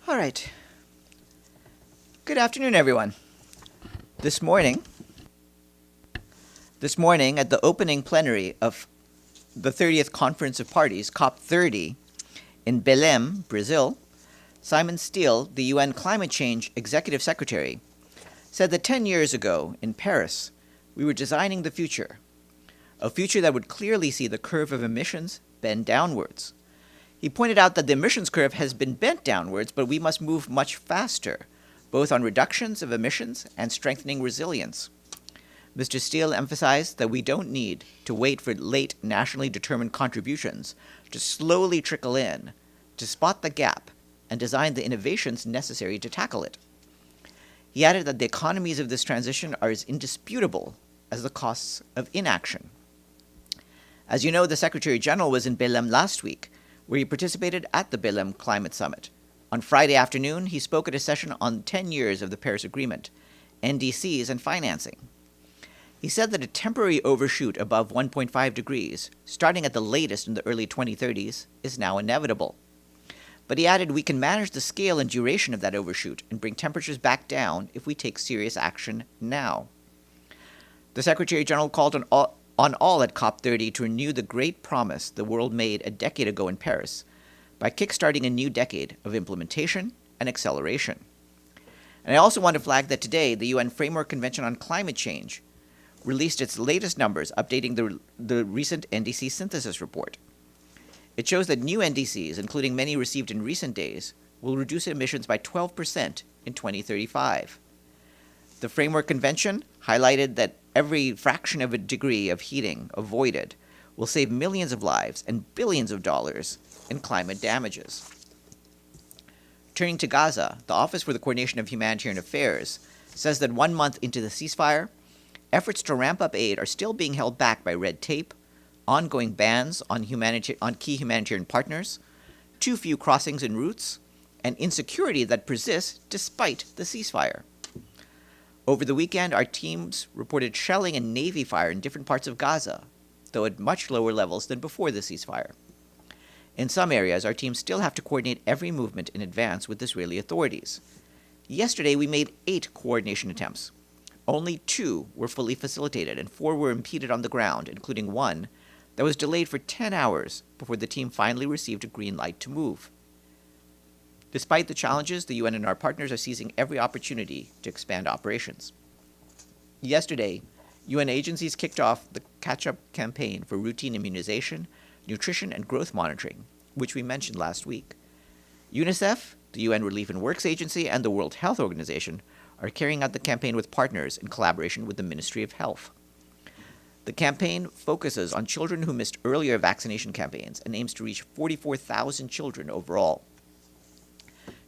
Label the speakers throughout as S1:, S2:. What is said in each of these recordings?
S1: All right. Good afternoon, everyone. This morning at the opening plenary of the 30th Conference of Parties, COP30, in Belém, Brazil, Simon Stiell, the UN Climate Change Executive Secretary, said that 10 years ago in Paris, we were designing the future, a future that would clearly see the curve of emissions bend downwards. He pointed out that the emissions curve has been bent downwards, but we must move much faster, both on reductions of emissions and strengthening resilience. Mr. Stiell emphasized that we don't need to wait for late nationally determined contributions to slowly trickle in, to spot the gap, and design the innovations necessary to tackle it. He added that the economies of this transition are as indisputable as the costs of inaction. As you know, the Secretary General was in Belém last week, where he participated at the Belém Climate Summit. On Friday afternoon, he spoke at a session on 10 years of the Paris Agreement, NDCs, and financing. He said that a temporary overshoot above 1.5 degrees, starting at the latest in the early 2030s, is now inevitable. But he added we can manage the scale and duration of that overshoot and bring temperatures back down if we take serious action now. The Secretary General called on all at COP30 to renew the great promise the world made a decade ago in Paris by kickstarting a new decade of implementation and acceleration. And I also want to flag that today the UN Framework Convention on Climate Change released its latest numbers updating the recent NDC synthesis report. It shows that new NDCs, including many received in recent days, will reduce emissions by 12% in 2035. The Framework Convention highlighted that every fraction of a degree of heating avoided will save millions of lives and billions of dollars in climate damages. Turning to Gaza, the Office for the Coordination of Humanitarian Affairs says that 1 month into the ceasefire, efforts to ramp up aid are still being held back by red tape, ongoing bans on key humanitarian partners, too few crossings and routes, and insecurity that persists despite the ceasefire. Over the weekend, our teams reported shelling and Navy fire in different parts of Gaza, though at much lower levels than before the ceasefire. In some areas, our teams still have to coordinate every movement in advance with Israeli authorities. Yesterday, we made 8 coordination attempts. Only 2 were fully facilitated, and 4 were impeded on the ground, including one that was delayed for 10 hours before the team finally received a green light to move. Despite the challenges, the UN and our partners are seizing every opportunity to expand operations. Yesterday, UN agencies kicked off the catch-up campaign for routine immunization, nutrition, and growth monitoring, which we mentioned last week. UNICEF, the UN Relief and Works Agency, and the World Health Organization are carrying out the campaign with partners in collaboration with the Ministry of Health. The campaign focuses on children who missed earlier vaccination campaigns and aims to reach 44,000 children overall.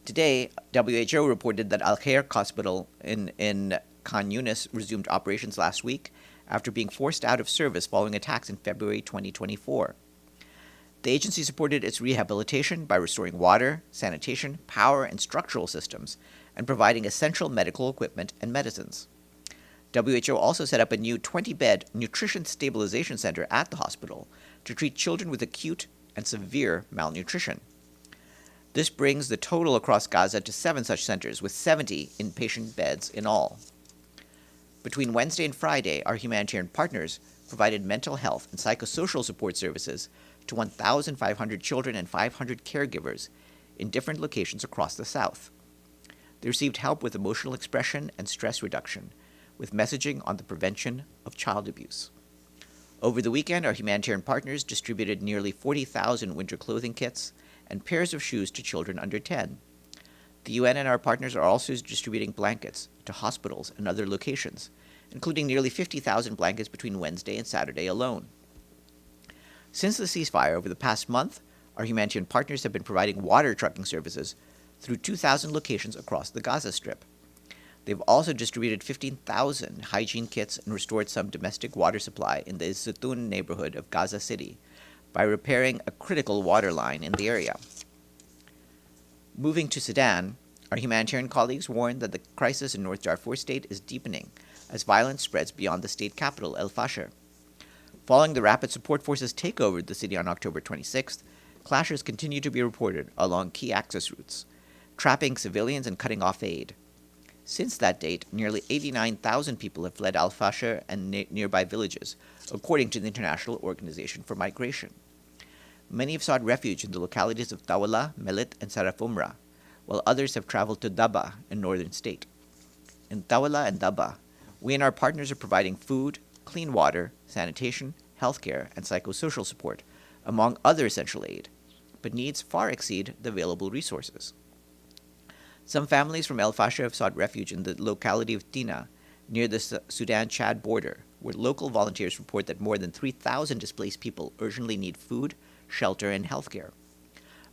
S1: Today, WHO reported that Al-Khair Hospital in Khan Yunis resumed operations last week after being forced out of service following attacks in February 2024. The agency supported its rehabilitation by restoring water, sanitation, power, and structural systems, and providing essential medical equipment and medicines. WHO also set up a new 20-bed nutrition stabilization center at the hospital to treat children with acute and severe malnutrition. This brings the total across Gaza to 7 such centers, with 70 inpatient beds in all. Between Wednesday and Friday, our humanitarian partners provided mental health and psychosocial support services to 1,500 children and 500 caregivers in different locations across the south. They received help with emotional expression and stress reduction, with messaging on the prevention of child abuse. Over the weekend, our humanitarian partners distributed nearly 40,000 winter clothing kits and pairs of shoes to children under 10. The UN and our partners are also distributing blankets to hospitals and other locations, including nearly 50,000 blankets between Wednesday and Saturday alone. Since the ceasefire over the past month, our humanitarian partners have been providing water trucking services through 2,000 locations across the Gaza Strip. They've also distributed 15,000 hygiene kits and restored some domestic water supply in the Zaytun neighborhood of Gaza City by repairing a critical water line in the area. Moving to Sudan, our humanitarian colleagues warned that the crisis in North Darfur state is deepening as violence spreads beyond the state capital, El Fasher. Following the Rapid Support Forces takeover of the city on October 26th, clashes continue to be reported along key access routes. trapping civilians and cutting off aid. Since that date, nearly 89,000 people have fled Al-Fashir and nearby villages, according to the International Organization for Migration. Many have sought refuge in the localities of Tawala, Melit, and Sarafumra, while others have traveled to Daba in northern state. In Tawala and Daba, we and our partners are providing food, clean water, sanitation, healthcare, and psychosocial support, among other essential aid, but needs far exceed the available resources. Some families from El Fasher have sought refuge in the locality of Tina, near the Sudan-Chad border, where local volunteers report that more than 3,000 displaced people urgently need food, shelter, and healthcare.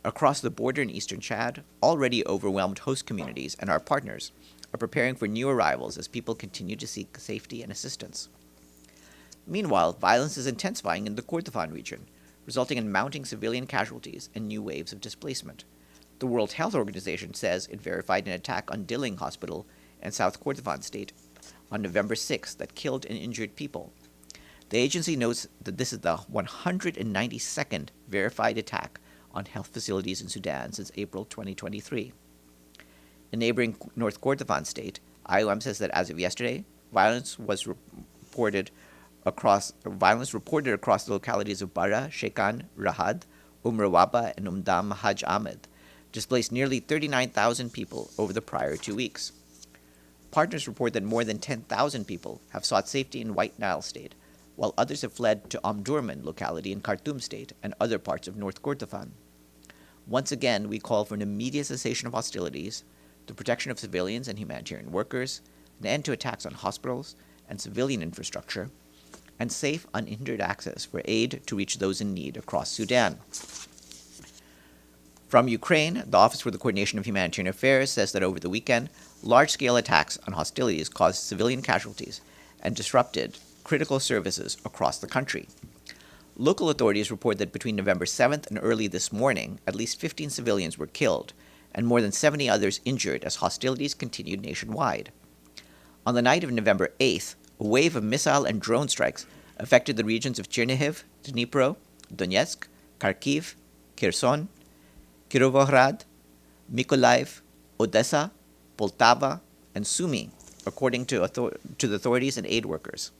S1: Across the border in eastern Chad, already overwhelmed host communities and our partners are preparing for new arrivals as people continue to seek safety and assistance. Meanwhile, violence is intensifying in the Kordofan region, resulting in mounting civilian casualties and new waves of displacement. The World Health Organization says it verified an attack on Dilling Hospital in South Kordofan state on November 6 that killed and injured people. The agency notes that this is the 192nd verified attack on health facilities in Sudan since April 2023. In neighboring North Kordofan state, IOM says that as of yesterday, violence reported across the localities of Bara, Shekan, Rahad, Rawaba, and Umdam Haj Ahmed, displaced nearly 39,000 people over the prior 2 weeks. Partners report that more than 10,000 people have sought safety in White Nile state, while others have fled to Omdurman locality in Khartoum state and other parts of North Kordofan. Once again, we call for an immediate cessation of hostilities, the protection of civilians and humanitarian workers, an end to attacks on hospitals and civilian infrastructure, and safe, unhindered access for aid to reach those in need across Sudan. From Ukraine, the Office for the Coordination of Humanitarian Affairs says that over the weekend, large-scale attacks on hostilities caused civilian casualties and disrupted critical services across the country. Local authorities report that between November 7th and early this morning, at least 15 civilians were killed and more than 70 others injured as hostilities continued nationwide. On the night of November 8th, a wave of missile and drone strikes affected the regions of Chernihiv, Dnipro, Donetsk, Kharkiv, Kherson, Kirovohrad, Mykolaiv, Odessa, Poltava, and Sumy, according to the authorities and aid workers.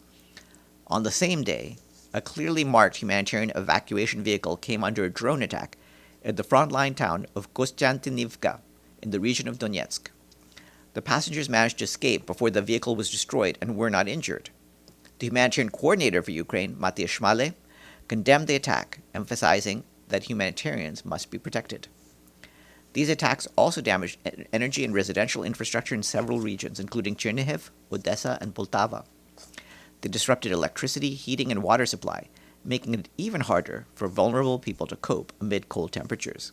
S1: On the same day, a clearly marked humanitarian evacuation vehicle came under a drone attack at the frontline town of Kostiantynivka in the region of Donetsk. The passengers managed to escape before the vehicle was destroyed and were not injured. The humanitarian coordinator for Ukraine, Matthias Schmale, condemned the attack, emphasizing that humanitarians must be protected. These attacks also damaged energy and residential infrastructure in several regions, including Chernihiv, Odessa, and Poltava. They disrupted electricity, heating, and water supply, making it even harder for vulnerable people to cope amid cold temperatures.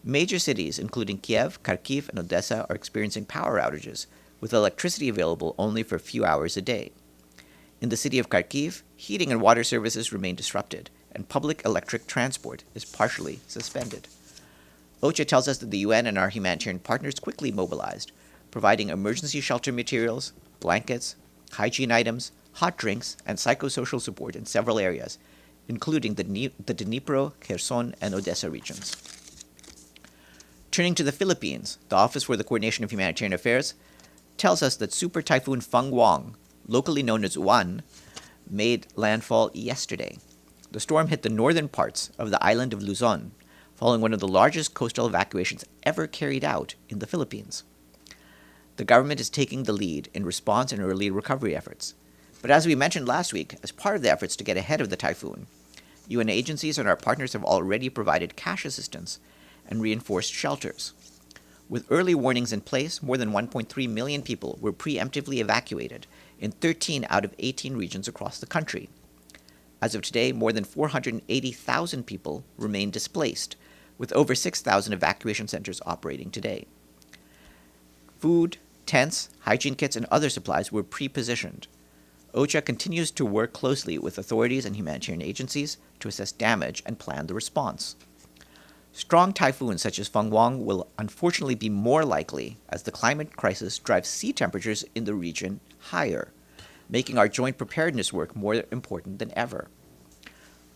S1: Major cities, including Kiev, Kharkiv, and Odessa, are experiencing power outages, with electricity available only for a few hours a day. In the city of Kharkiv, heating and water services remain disrupted, and public electric transport is partially suspended. OCHA tells us that the UN and our humanitarian partners quickly mobilized, providing emergency shelter materials, blankets, hygiene items, hot drinks, and psychosocial support in several areas, including the Dnipro, Kherson, and Odessa regions. Turning to the Philippines, the Office for the Coordination of Humanitarian Affairs tells us that Super Typhoon Fung-Wong, locally known as Uwan, made landfall yesterday. The storm hit the northern parts of the island of Luzon, following one of the largest coastal evacuations ever carried out in the Philippines. The government is taking the lead in response and early recovery efforts. But as we mentioned last week, as part of the efforts to get ahead of the typhoon, UN agencies and our partners have already provided cash assistance and reinforced shelters. With early warnings in place, more than 1.3 million people were preemptively evacuated in 13 out of 18 regions across the country. As of today, more than 480,000 people remain displaced, with over 6,000 evacuation centers operating today. Food, tents, hygiene kits, and other supplies were pre-positioned. OCHA continues to work closely with authorities and humanitarian agencies to assess damage and plan the response. Strong typhoons such as Fung-Wong will unfortunately be more likely as the climate crisis drives sea temperatures in the region higher, making our joint preparedness work more important than ever.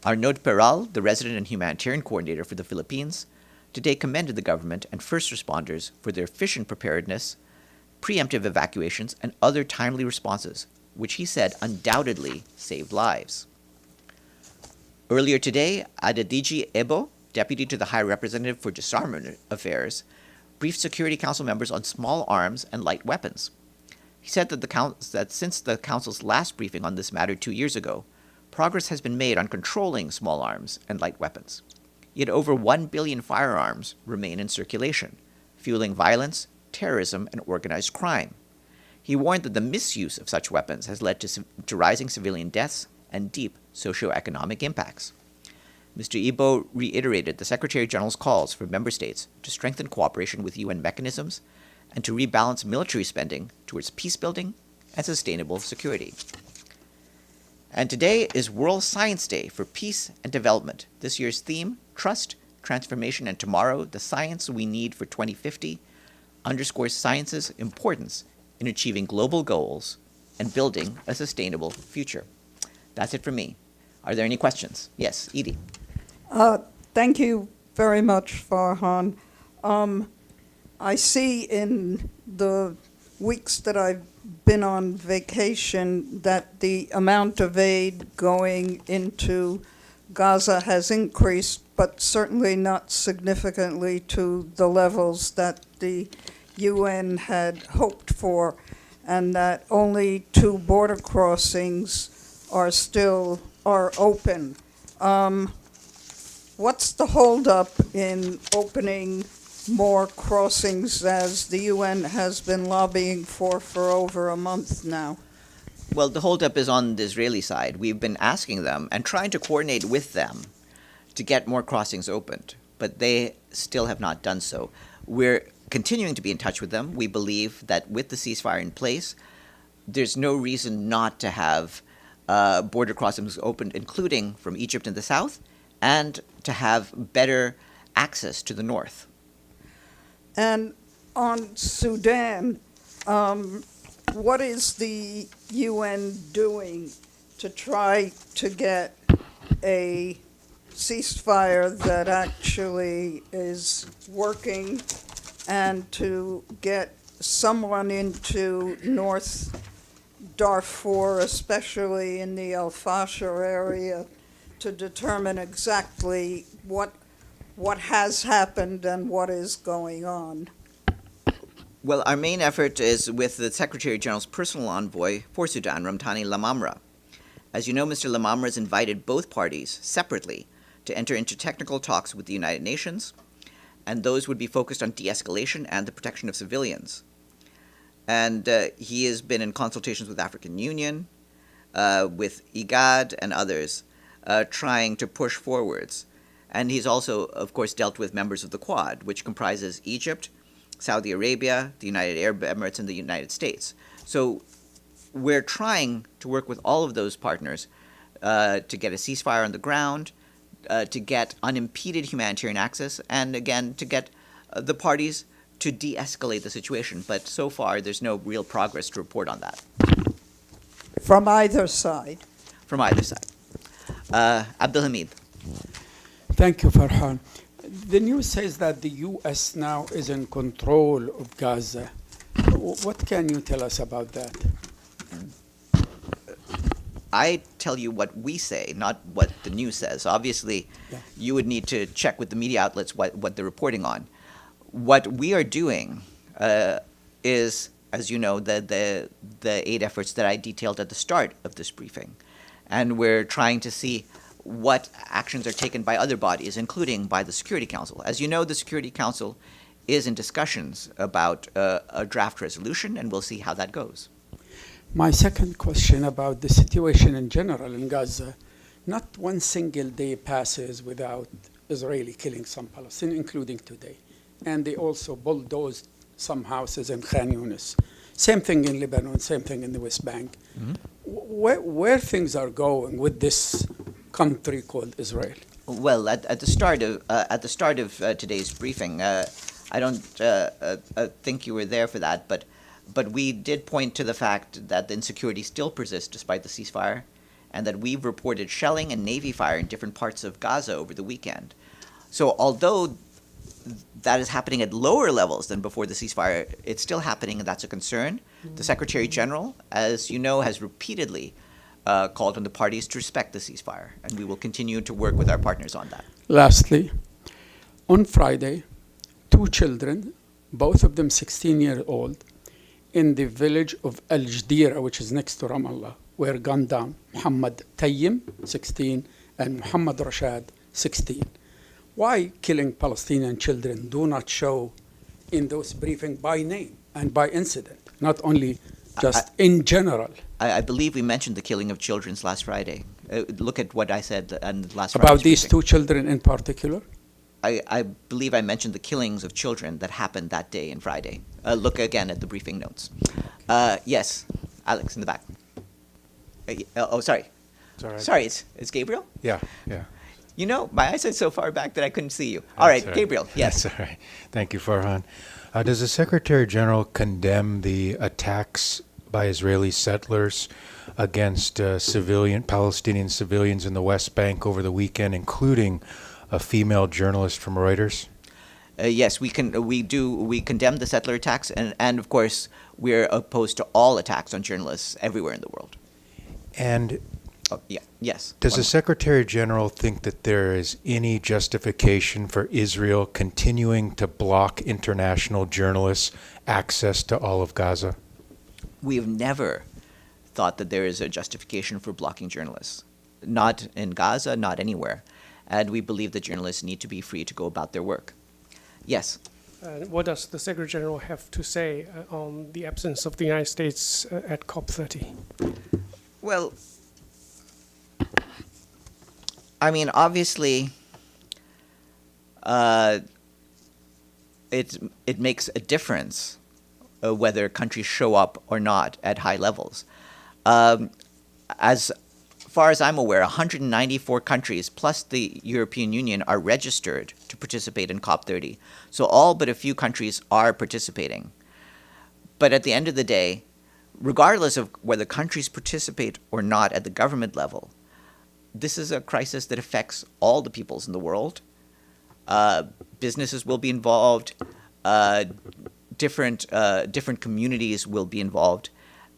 S1: Arnaud Peral, the resident and humanitarian coordinator for the Philippines, today commended the government and first responders for their efficient preparedness, preemptive evacuations, and other timely responses, which he said undoubtedly saved lives. Earlier today, Adediji Ebo, deputy to the High Representative for Disarmament Affairs, briefed Security Council members on small arms and light weapons. He said that since the Council's last briefing on this matter 2 years ago, progress has been made on controlling small arms and light weapons. Yet over 1 billion firearms remain in circulation, fueling violence, terrorism, and organized crime. He warned that the misuse of such weapons has led to rising civilian deaths and deep socioeconomic impacts. Mr. Ebo reiterated the Secretary General's calls for member states to strengthen cooperation with UN mechanisms and to rebalance military spending towards peace building and sustainable security. And today is World Science Day for Peace and Development. This year's theme, Trust, Transformation, and Tomorrow, the Science We Need for 2050, underscores science's importance in achieving global goals and building a sustainable future. That's it for me. Are there any questions? Yes, Edie.
S2: Thank you very much, Farhan. I see in the weeks that I've been on vacation that the amount of aid going into Gaza has increased, but certainly not significantly to the levels that the UN had hoped for, and that only 2 border crossings are open. What's the holdup in opening more crossings, as the UN has been lobbying for over a month now?
S1: Well, the holdup is on the Israeli side. We've been asking them and trying to coordinate with them to get more crossings opened, but they still have not done so. We're continuing to be in touch with them. We believe that with the ceasefire in place, there's no reason not to have border crossings opened, including from Egypt in the south, and to have better access to the north.
S2: And on Sudan, what is the UN doing to try to get a ceasefire that actually is working and to get someone into North Darfur, especially in the El Fasher area, to determine exactly what has happened and what is going on?
S1: Well, our main effort is with the Secretary General's personal envoy for Sudan, Ramtani Lamamra. As you know, Mr. Lamamra has invited both parties separately to enter into technical talks with the United Nations, and those would be focused on de-escalation and the protection of civilians. And he has been in consultations with African Union, with IGAD and others, trying to push forwards. And he's also, of course, dealt with members of the Quad, which comprises Egypt, Saudi Arabia, the United Arab Emirates, and the United States. So we're trying to work with all of those partners to get a ceasefire on the ground, to get unimpeded humanitarian access, and again, to get the parties to de-escalate the situation. But so far, there's no real progress to report on that.
S2: From either side?
S1: From either side. Abdulhamid.
S3: Thank you, Farhan. The news says that the U.S. now is in control of Gaza. What can you tell us about that?
S1: I tell you what we say, not what the news says. Obviously, you would need to check with the media outlets what they're reporting on. What we are doing is, as you know, the aid efforts that I detailed at the start of this briefing. And we're trying to see what actions are taken by other bodies, including by the Security Council. As you know, the Security Council is in discussions about a draft resolution, and we'll see how that goes.
S3: My second question about the situation in general in Gaza. Not one single day passes without Israeli killing some Palestinians, including today. And they also bulldozed some houses in Khan Yunis. Same thing in Lebanon, same thing in the West Bank. Mm-hmm. Where things are going with this country called Israel?
S1: Well, at the start of today's briefing, I don't think you were there for that, but we did point to the fact that the insecurity still persists despite the ceasefire, and that we've reported shelling and Navy fire in different parts of Gaza over the weekend. So although that is happening at lower levels than before the ceasefire. It's still happening, and that's a concern. The Secretary General, as you know, has repeatedly called on the parties to respect the ceasefire, and we will continue to work with our partners on that.
S3: Lastly, on Friday, 2 children, both of them 16-year-old, in the village of Al Jdira, which is next to Ramallah, were gunned down. Muhammad Tayyim, 16, and Muhammad Rashad, 16. Why killing Palestinian children do not show in those briefings by name and by incident, not only just in general?
S1: I believe we mentioned the killing of children last Friday. Look at what I said on last
S3: About
S1: Friday's
S3: these
S1: briefing.
S3: 2 children in particular?
S1: I believe I mentioned the killings of children that happened that day and Friday. Look again at the briefing notes. Yes, Alex in the back. Sorry.
S4: It's all right.
S1: Sorry, it's Gabriel?
S4: Yeah.
S1: You know, my eyes are so far back that I couldn't see you. All right,
S4: That's
S1: Gabriel, yes.
S4: That's all right. Thank you, Farhan. Does the Secretary General condemn the attacks by Israeli settlers against Palestinian civilians in the West Bank over the weekend, including a female journalist from Reuters?
S1: Yes, we condemn the settler attacks, and of course, we're opposed to all attacks on journalists everywhere in the world.
S4: And
S1: Yes.
S4: does the Secretary General think that there is any justification for Israel continuing to block international journalists access to all of Gaza?
S1: We have never thought that there is a justification for blocking journalists. Not in Gaza, not anywhere. And we believe that journalists need to be free to go about their work. Yes.
S5: What does the Secretary General have to say on the absence of the United States at COP30?
S1: Well, I mean, obviously, it makes a difference whether countries show up or not at high levels. As far as I'm aware, 194 countries plus the European Union are registered to participate in COP30. So all but a few countries are participating. But at the end of the day, regardless of whether countries participate or not at the government level, this is a crisis that affects all the peoples in the world. Businesses will be involved. Different communities will be involved.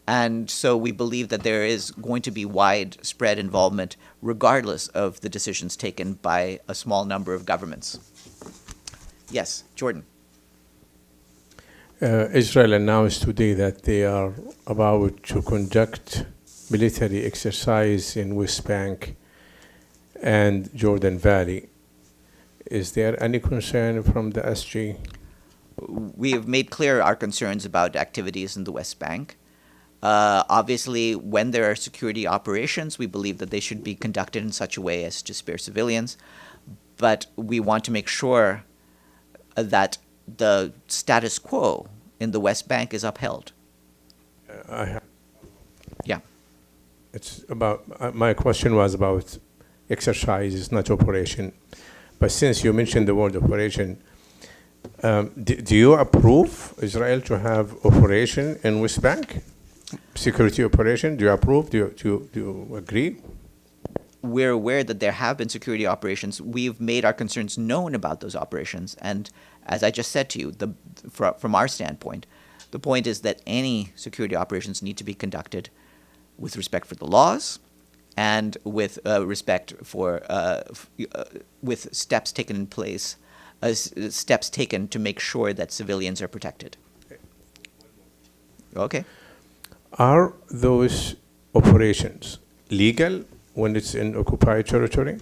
S1: And so we believe that there is going to be widespread involvement regardless of the decisions taken by a small number of governments. Yes, Jordan.
S6: Israel announced today that they are about to conduct military exercise in West Bank and Jordan Valley. Is there any concern from the SG?
S1: We have made clear our concerns about activities in the West Bank. Obviously, when there are security operations, we believe that they should be conducted in such a way as to spare civilians. But we want to make sure that the status quo in the West Bank is upheld. Yeah.
S6: It's about, my question was about exercises, not operation. But since you mentioned the word operation, do you approve Israel to have operation in West Bank? Security operation, do you approve? Do you agree?
S1: We're aware that there have been security operations. We've made our concerns known about those operations. And as I just said to you, from our standpoint, the point is that any security operations need to be conducted with respect for the laws and with respect for, with steps taken in place, steps taken to make sure that civilians are protected. Okay.
S6: Are those operations legal when it's in occupied territory?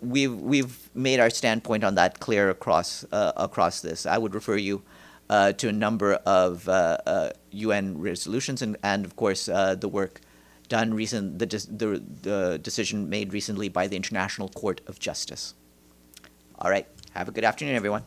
S1: We've made our standpoint on that clear across this. I would refer you to a number of UN resolutions and of course the work done the decision made recently by the International Court of Justice. All right. Have a good afternoon, everyone.